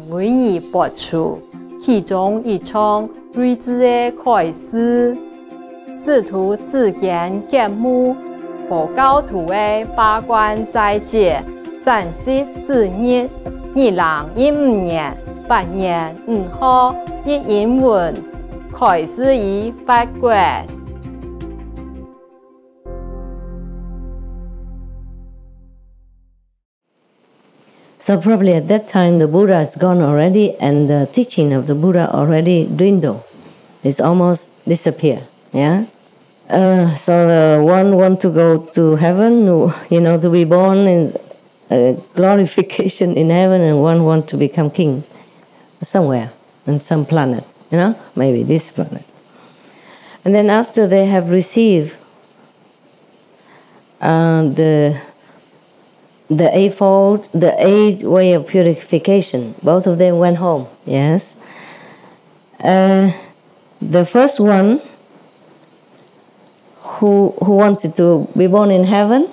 为你播出，其中一场睿智的开始，试图自见节目和教徒的八关斋戒，30之日，2015年8月5号，以英文开始于法国。So probably at that time the Buddha is gone already and the teaching of the Buddha already dwindled. It's almost disappeared. Yeah. So the one want to go to heaven, to be born in glorification in heaven, and one want to become king somewhere on some planet. Maybe this planet. And then after they have received the eightfold, the 8th way of purification, both of them went home. Yes. The first one who wanted to be born in heaven,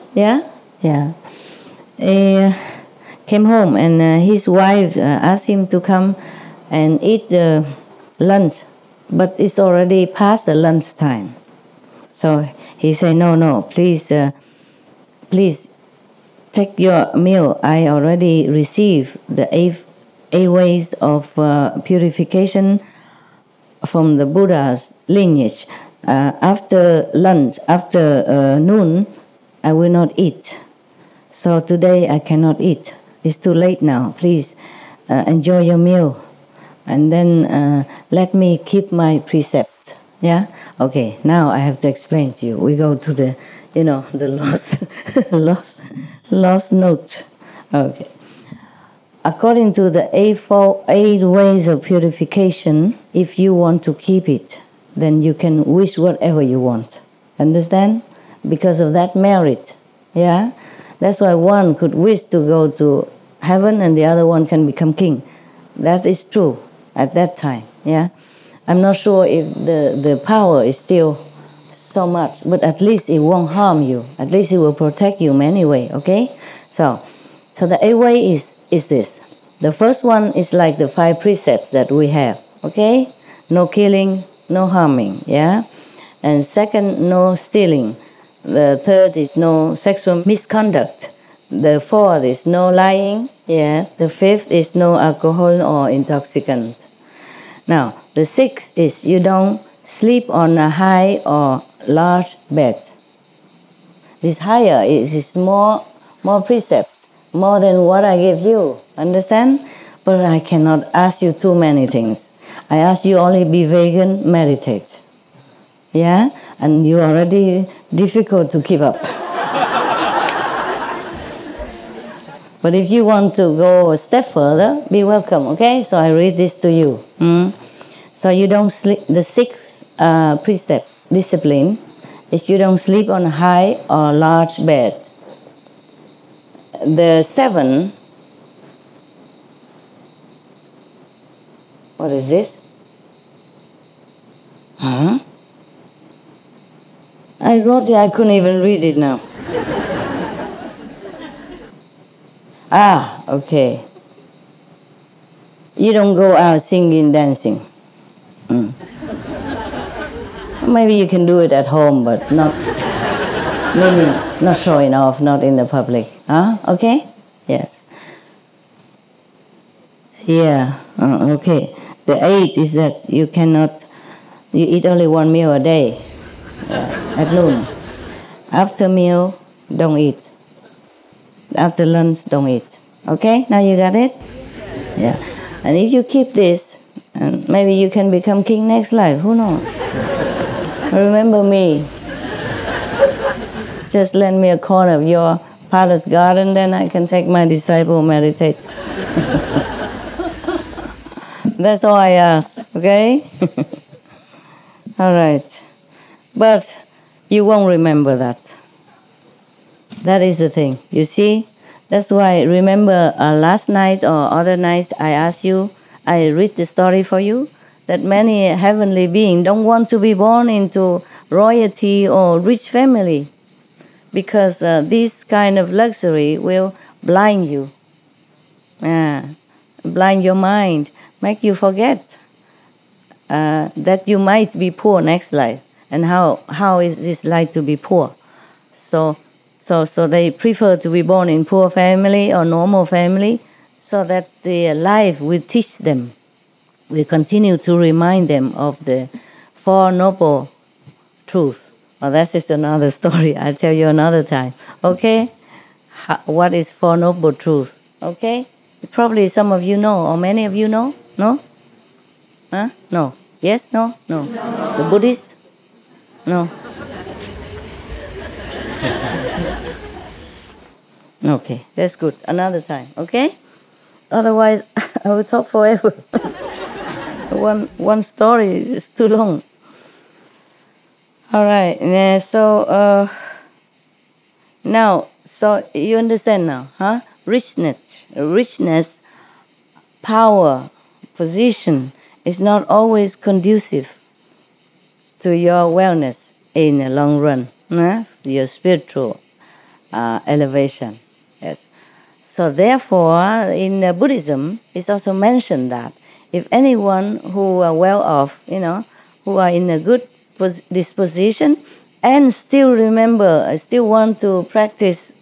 came home, and his wife asked him to come and eat the lunch, but it's already past the lunch time. So he said, no, please take your meal. I already received the 8 ways of purification from the Buddha's lineage. After lunch, after noon, I will not eat. So today I cannot eat. It's too late now. Please enjoy your meal. And then let me keep my precept. Yeah? Okay, now I have to explain to you. We go to the, the lost note. Okay. According to the 8 ways of purification, if you want to keep it, then you can wish whatever you want. Understand? Because of that merit. Yeah? That's why one could wish to go to heaven and the other one can become king. That is true at that time. Yeah? I'm not sure if the power is still so much, but at least it won't harm you. At least it will protect you in any way, okay? So the 8 way is this. The first one is like the 5 precepts that we have, okay? No killing, no harming, yeah? And second, no stealing. The third is no sexual misconduct. The fourth is no lying, yes? The fifth is no alcohol or intoxicant. Now, the sixth is you don't sleep on a high or large bed. This higher is more precepts, more than what I give you. Understand? But I cannot ask you too many things. I ask you only be vegan, meditate. Yeah? And you already difficult to keep up. But if you want to go a step further, be welcome, okay? So I read this to you. So you don't sleep. The 6th precept, discipline, is you don't sleep on a high or large bed. The 7, what is this? Huh? I wrote it, I couldn't even read it now. Okay. You don't go out singing, dancing. Maybe you can do it at home, but not showing off, not in the public. Okay? Yes. Yeah, okay. The 8th is that you eat only 1 meal a day at noon. After meal, don't eat. After lunch, don't eat. Okay? Now you got it? Yeah. And if you keep this, maybe you can become king next life. Who knows? Remember me. Just lend me a corner of your palace garden, then I can take my disciple meditate. That's all I ask, okay? All right. But you won't remember that. That is the thing. You see? That's why, remember last night or other nights I asked you, I read the story for you, that many heavenly beings don't want to be born into royalty or rich family because this kind of luxury will blind you. blind your mind, make you forget that you might be poor next life. And how is this life to be poor? So they prefer to be born in poor family or normal family, so that the life will teach them, will continue to remind them of the Four Noble Truths. Well, that is another story. I'll tell you another time. Okay? What is Four Noble Truths? Okay? Probably some of you know, or many of you know? No? Huh? No. Yes? No? No. The Buddhist? No. Okay, that's good. Another time, okay? Otherwise, I will talk forever. One story is too long. All right. So now, so you understand now, huh? Richness, power, position is not always conducive to your wellness in the long run, your spiritual elevation. Yes. So therefore, in Buddhism, it's also mentioned that if anyone who are well off, who are in a good disposition, and still still want to practice,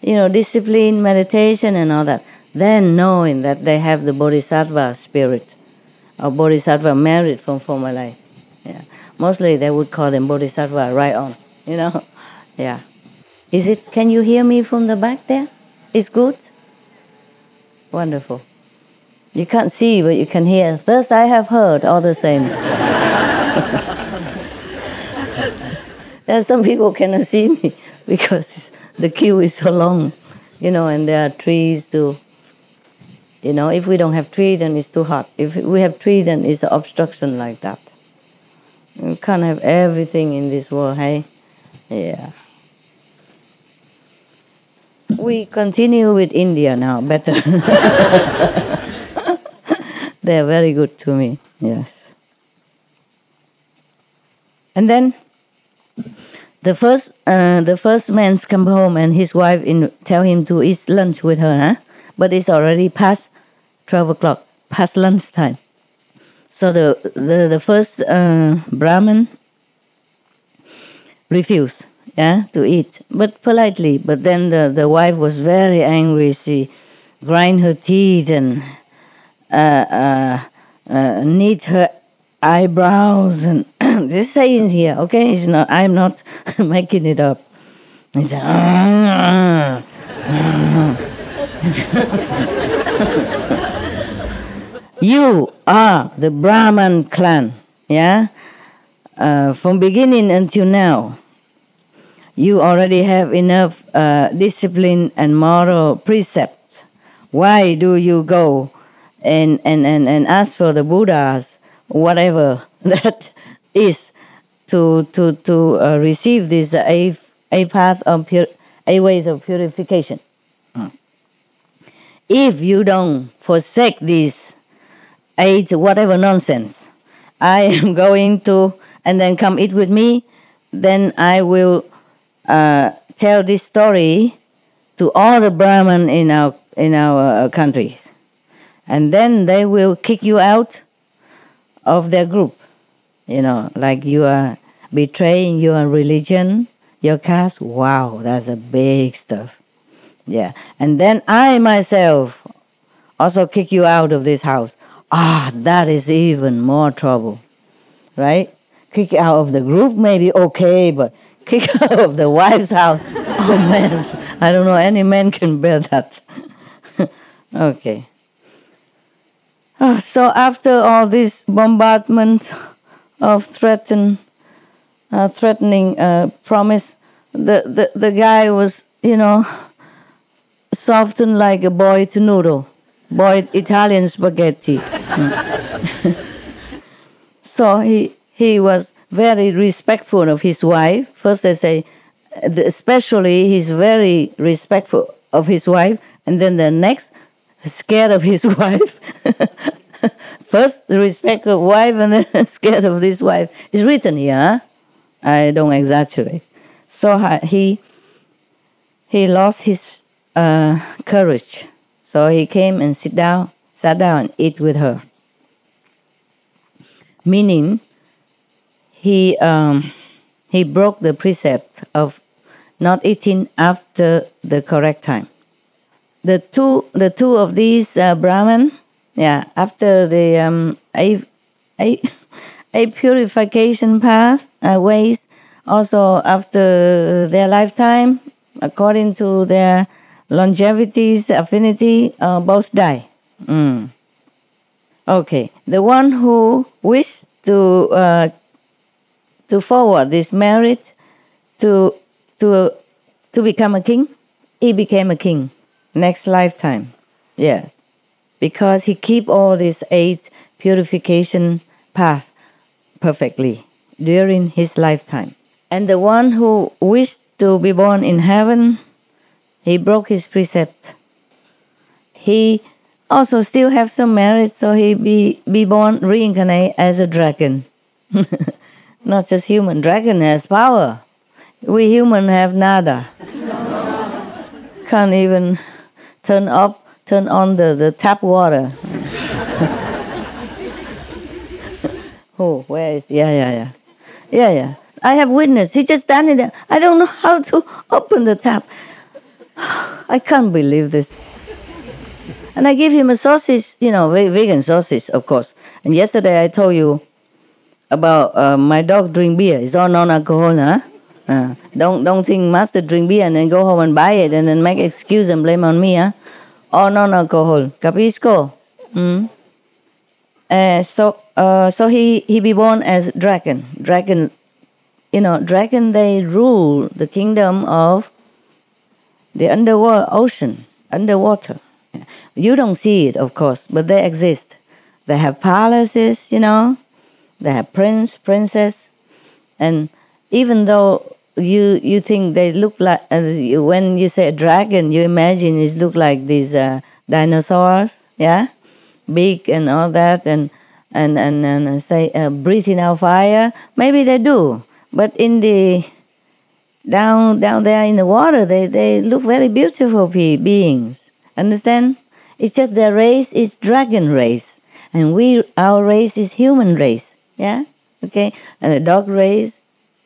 discipline, meditation, and all that, then knowing that they have the Bodhisattva spirit, or Bodhisattva merit from former life. Yeah. Mostly they would call them Bodhisattva right on, Yeah. Can you hear me from the back there? It's good? Wonderful. You can't see, but you can hear. Thus I have heard, all the same. There are some people cannot see me because the queue is so long, and there are trees too. If we don't have tree, then it's too hot. If we have tree, then it's an obstruction like that. You can't have everything in this world, hey? Yeah. We continue with India now, better. They are very good to me, yes. And then the first man come home and his wife tell him to eat lunch with her, but it's already past 12 o'clock, past lunchtime. So the first Brahmin refused, to eat, but politely. But then the wife was very angry. She grind her teeth and knit her eyebrows, and this saying here, okay? It's not. I'm not making it up. It's You are the Brahman clan, from beginning until now. You already have enough discipline and moral precepts. Why do you go and ask for the Buddhas, whatever that is, to receive this path of ways of purification? If you don't forsake this whatever nonsense, I am going to, and then come eat with me, then I will tell this story to all the Brahman in our country, and then they will kick you out of their group. Like you are betraying your religion, your caste. Wow, that's a big stuff. Yeah, and then I myself also kick you out of this house. That is even more trouble, right? Kick out of the group maybe okay, but kick out of the wife's house. Oh man, I don't know any man can bear that. Okay. So after all this bombardment of threatening promise, the guy was, softened like a boiled noodle, boiled Italian spaghetti. So he was very respectful of his wife. First they say, especially he's very respectful of his wife, and then the next, scared of his wife. First the respect of wife, and then scared of this wife. It's written here, I don't exaggerate. So he lost his courage. So he came and sit sat down and eat with her. Meaning, he broke the precept of not eating after the correct time. The two of these Brahman, after the a purification path ways, also after their lifetime, according to their longevity's affinity, both die. Okay, the one who wished to forward this merit to become a king, he became a king next lifetime. Yeah, because he keep all these 8 purification paths perfectly during his lifetime. And the one who wished to be born in heaven, he broke his precept. He also still have some merit, so he be born, reincarnate as a dragon. Not just human. Dragon has power. We human have nada. Can't even turn on the tap water. Oh, where is? Yeah. I have witnessed. He just standing there. I don't know how to open the tap. I can't believe this. And I give him a sausage, vegan sausage, of course. And yesterday I told you about my dog drink beer. It's all non-alcohol, huh? Don't think master drink beer and then go home and buy it and then make excuse and blame on me, huh? All non-alcohol. Capisco? So he be born as dragon. Dragon, dragon, they rule the kingdom of the underworld, ocean, underwater. You don't see it, of course, but they exist. They have palaces, they have prince, princess, and even though you think they look like, when you say a dragon, you imagine it look like these dinosaurs, big and all that, and say breathing out fire. Maybe they do, but in the down there in the water, they look very beautiful beings. Understand? It's just their race is dragon race, and our race is human race. Yeah, okay, and the dog race,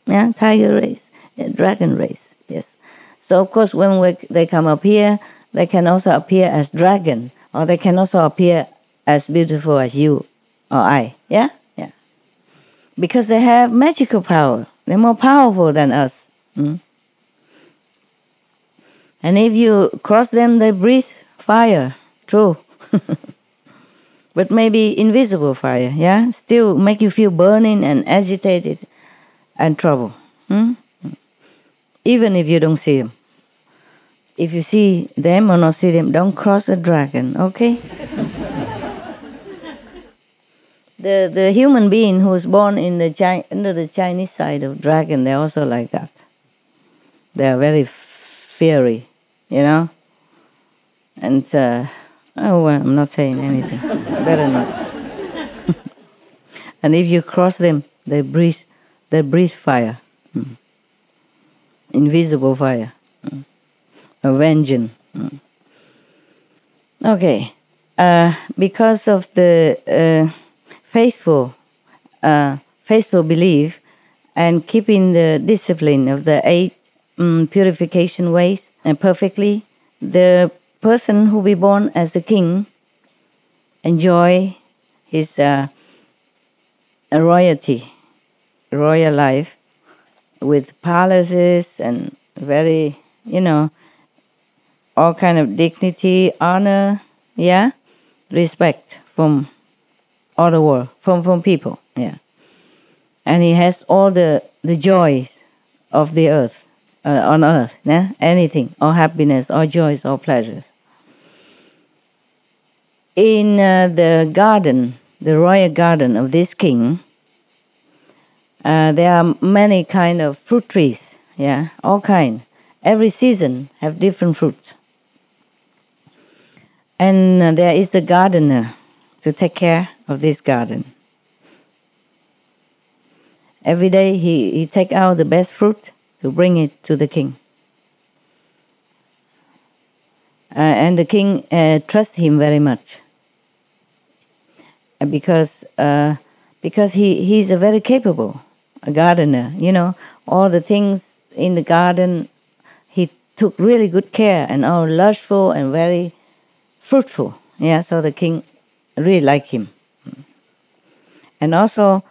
tiger race, dragon race. Yes. So of course, when they come up here, they can also appear as dragon, or they can also appear as beautiful as you or I. Yeah. Because they have magical power. They're more powerful than us. And if you cross them, they breathe fire. True. But maybe invisible fire, still make you feel burning and agitated and trouble. Even if you don't see them. If you see them or not see them, don't cross a dragon, okay? The human being who is born in under the Chinese side of dragon, they're also like that. They are very fiery, And I'm not saying anything. Better not. And if you cross them, they breathe fire. Invisible fire. Avenging. Okay. Because of the faithful belief and keeping the discipline of the 8 purification ways and perfectly, the person who be born as a king enjoy his royal life with palaces and very, all kind of dignity, honor, respect from all the world, from people, And he has all the joys of the earth, on earth, anything, all happiness, all joys, all pleasures. In the garden, the royal garden of this king, there are many kind of fruit trees, all kind. Every season have different fruits. And there is the gardener to take care of this garden. Every day he take out the best fruit to bring it to the king. And the king trusts him very much. because he's a very capable gardener. You know, all the things in the garden he took really good care, and all lushful and very fruitful. Yeah, so the king really liked him. And also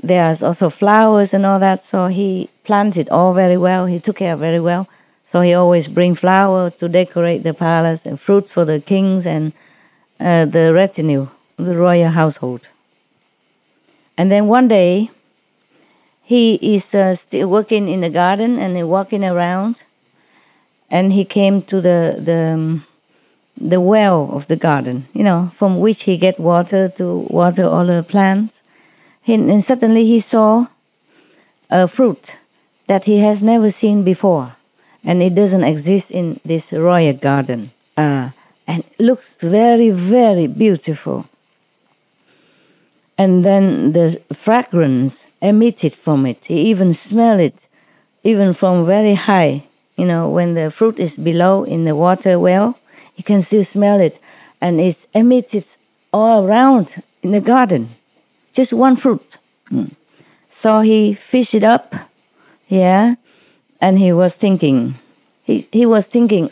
there's also flowers and all that, so he planted all very well. He took care very well. So he always bring flowers to decorate the palace, and fruit for the kings and the retinue, the royal household. And then one day, he is still working in the garden and walking around, and he came to the well of the garden, you know, from which he get water to water all the plants. And suddenly he saw a fruit that he has never seen before, and it doesn't exist in this royal garden. And looks very, very beautiful. And then the fragrance emitted from it. He even smelled it, even from very high. You know, when the fruit is below in the water well, you can still smell it. And it's emitted all around in the garden. Just one fruit. So he fished it up, yeah, and he was thinking,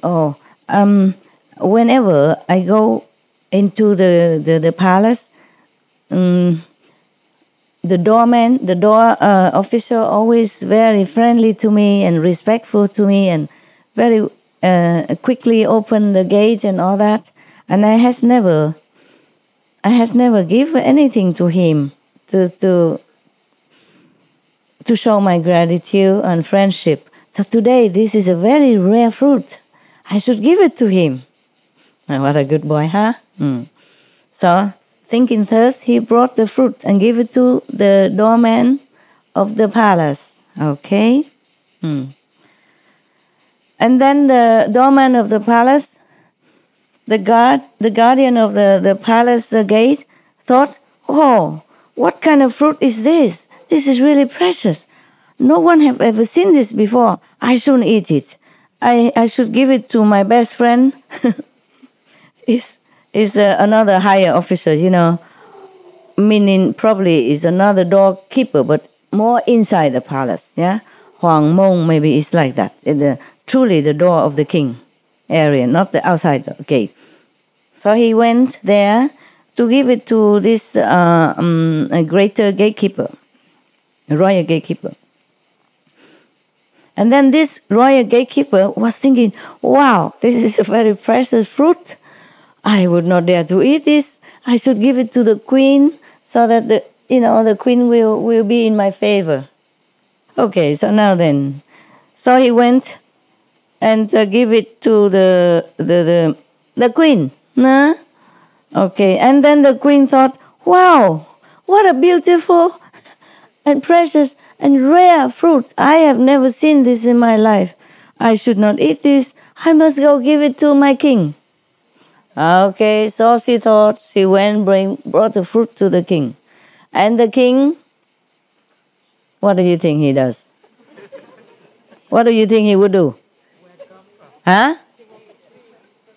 oh, whenever I go into the palace, the door officer always very friendly to me and respectful to me, and very quickly open the gate and all that. And I has never give anything to him to show my gratitude and friendship. So today, this is a very rare fruit. I should give it to him. What a good boy, huh? So, thinking thus, he brought the fruit and gave it to the doorman of the palace. Okay? And then the doorman of the palace, the guardian of the palace gate, thought, oh, what kind of fruit is this? This is really precious. No one have ever seen this before. I shouldn't eat it. I should give it to my best friend. is another higher officer, you know, meaning probably is another doorkeeper, but more inside the palace. Yeah, Huang Mong maybe is like that. Truly the door of the king area, not the outside gate. So he went there to give it to this a greater gatekeeper, a royal gatekeeper. And then this royal gatekeeper was thinking, wow, this is a very precious fruit. I would not dare to eat this. I should give it to the queen so that the queen will be in my favor. Okay, so now then. So he went and give it to the queen. Nah? Okay, and then the queen thought, wow, what a beautiful and precious and rare fruit. I have never seen this in my life. I should not eat this. I must go give it to my king. Okay, so she thought, she went brought the fruit to the king. And the king, what do you think he does? What do you think he would do? Huh?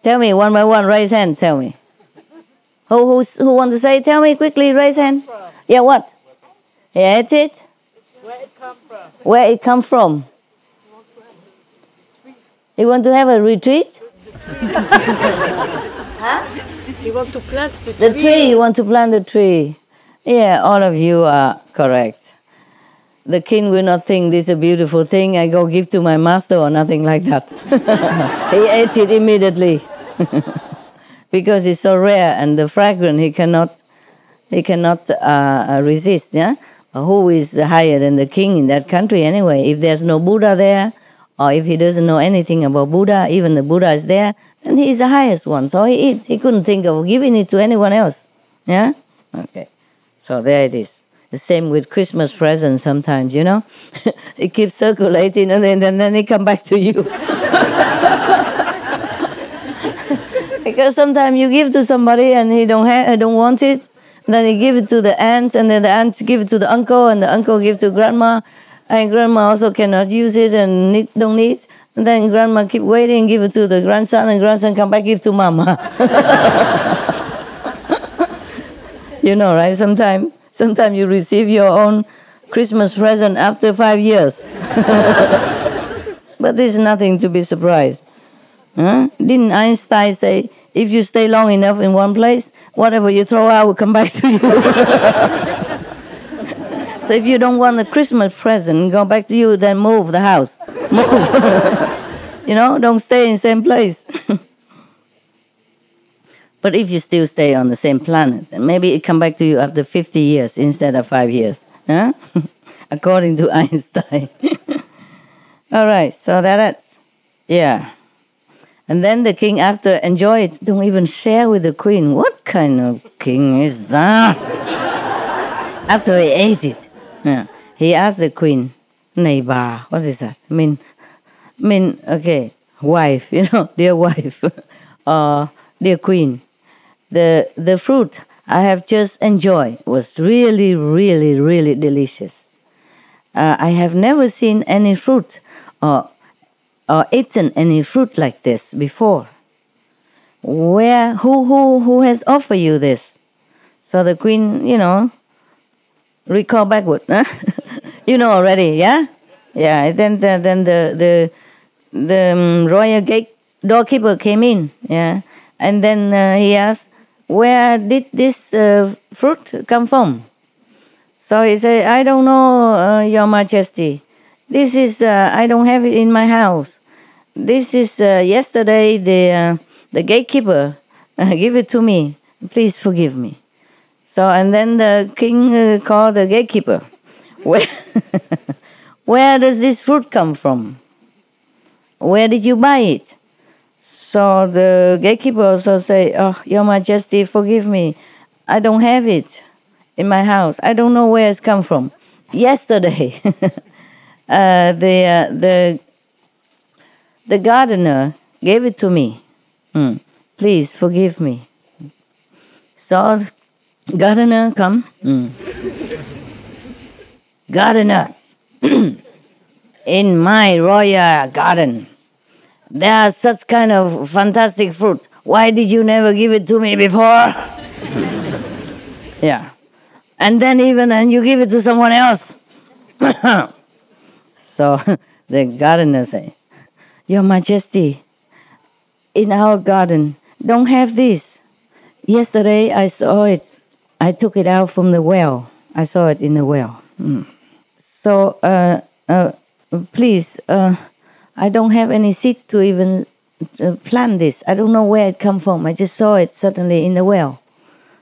Tell me, one by one, raise hand, tell me. Who want to say? Tell me quickly, raise hand. Yeah, what? He ate it? Where it come from? Where it come from? You want to have a retreat? Huh? You want to plant the tree? The tree, you want to plant the tree. Yeah, all of you are correct. The king will not think this is a beautiful thing, I go give to my master or nothing like that. He ate it immediately. Because it's so rare and the fragrance he cannot resist. Yeah, who is higher than the king in that country anyway? If there's no Buddha there, or if he doesn't know anything about Buddha, even the Buddha is there, then he is the highest one. So he couldn't think of giving it to anyone else. Yeah, okay. So there it is. The same with Christmas presents sometimes. You know, it keeps circulating and then it come back to you. Because sometimes you give to somebody and he don't want it, then he give it to the aunt, and then the aunt give it to the uncle, and the uncle give to grandma, and grandma also cannot use it and don't need. And then grandma keep waiting, give it to the grandson, and grandson come back give to mama. You know, right? Sometimes you receive your own Christmas present after 5 years. But there's nothing to be surprised. Huh? Didn't Einstein say, if you stay long enough in one place, whatever you throw out will come back to you? So if you don't want a Christmas present, go back to you, then move the house. Move. You know, don't stay in the same place. But if you still stay on the same planet, then maybe it come back to you after 50 years instead of 5 years. Huh? According to Einstein. All right, so that's, yeah. And then the king, after enjoy it, don't even share with the queen. What kind of king is that? After he ate it, yeah, he asked the queen, "Này bà," what is that? I mean, okay, wife, you know, dear wife, dear queen. The fruit I have just enjoyed was really, really, really delicious. I have never seen any fruit or eaten any fruit like this before. Who has offered you this? So the queen, you know, recall backward. Huh? You know already, yeah? Yeah, then the royal gate doorkeeper came in, yeah? And then he asked, where did this fruit come from? So he said, I don't know, Your Majesty. This is, I don't have it in my house. This is yesterday the gatekeeper gave it to me. Please forgive me. So, and then the king called the gatekeeper. Where does this fruit come from? Where did you buy it? So the gatekeeper also say, oh, Your Majesty, forgive me. I don't have it in my house. I don't know where it's come from. Yesterday, the gardener gave it to me. Please forgive me. So gardener come. Gardener, in my royal garden, there are such kind of fantastic fruit. Why did you never give it to me before? Yeah. And then you give it to someone else. So the gardener say, Your Majesty, in our garden, don't have this. Yesterday I saw it. I took it out from the well. I saw it in the well. So please, I don't have any seed to even plant this. I don't know where it come from. I just saw it suddenly in the well.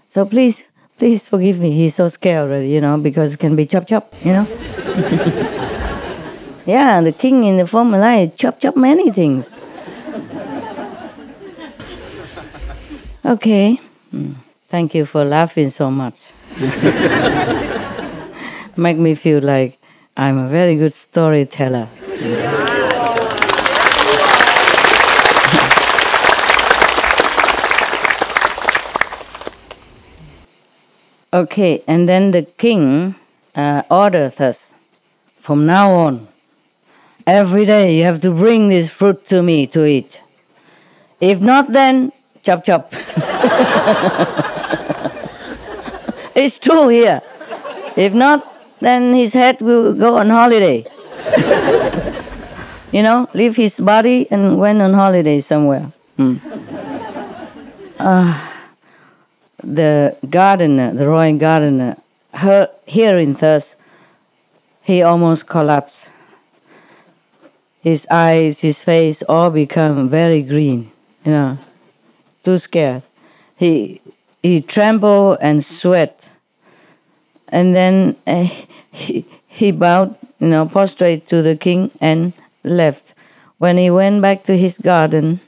So please forgive me. He's so scared already, you know, because it can be chop, you know. Yeah, the king in the former life chop many things. Okay. Thank you for laughing so much. Make me feel like I'm a very good storyteller. Okay, and then the king ordered us, from now on, every day you have to bring this fruit to me to eat. If not, then chop. It's true here. If not, then his head will go on holiday. You know, leave his body and went on holiday somewhere. The gardener, the royal gardener, hearing thus, he almost collapsed. His eyes, his face, all become very green, you know, too scared. He trembled and sweat. And then he bowed, you know, prostrate to the king and left. When he went back to his garden,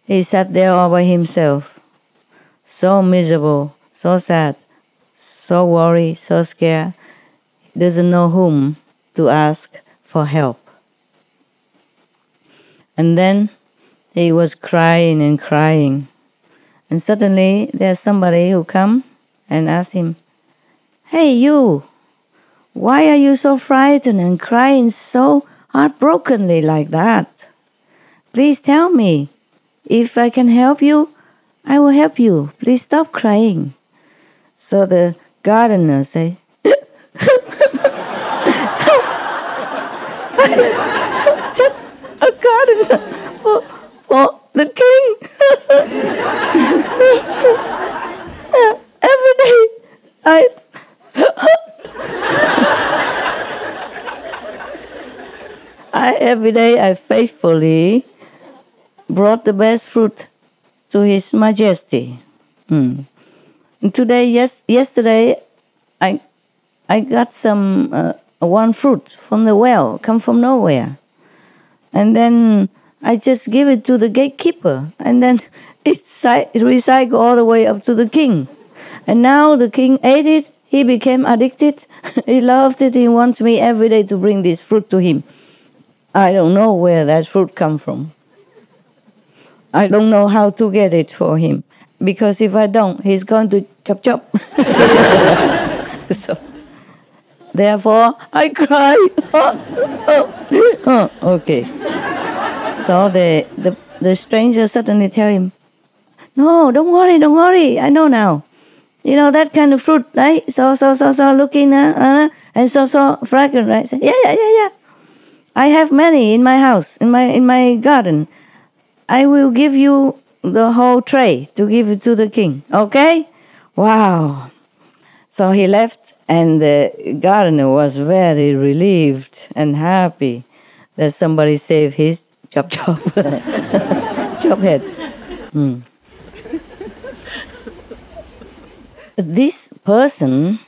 he sat there all by himself, so miserable, so sad, so worried, so scared. He doesn't know whom to ask for help. And then he was crying and crying. And suddenly there's somebody who come and asked him, Hey, you, why are you so frightened and crying so heartbrokenly like that? Please tell me. If I can help you, I will help you. Please stop crying. So the gardener say, just a gardener for the king. Every day every day I faithfully brought the best fruit to His Majesty. And yesterday, I got some one fruit from the well, come from nowhere, and then I just give it to the gatekeeper, and then it recycled all the way up to the king. And now the king ate it. He became addicted. He loved it. He wants me every day to bring this fruit to him. I don't know where that fruit comes from. I don't know how to get it for him. Because if I don't, he's going to chop. So, therefore, I cry. Okay. So the stranger suddenly tell him, "No, don't worry. I know now. You know that kind of fruit, right? So looking, and so fragrant, right? Say, yeah. I have many in my house, in my garden. I will give you the whole tray to give it to the king. Okay? Wow." So he left, and the gardener was very relieved and happy that somebody saved his chop head. This person,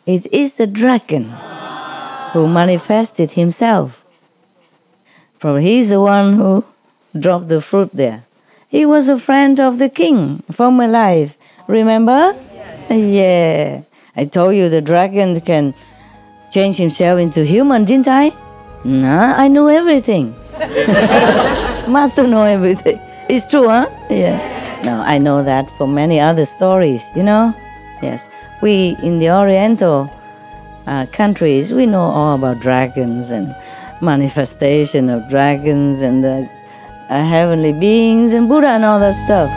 it is the dragon who manifested himself. For he's the one who dropped the fruit there. He was a friend of the king from my life. Remember? Yeah. I told you the dragon can change himself into human, didn't I? Nah, I knew everything. Master know everything. It's true, huh? Yeah. No, I know that from many other stories, you know? Yes. We, in the Oriental countries, we know all about dragons and manifestation of dragons and the heavenly beings and Buddha and all that stuff.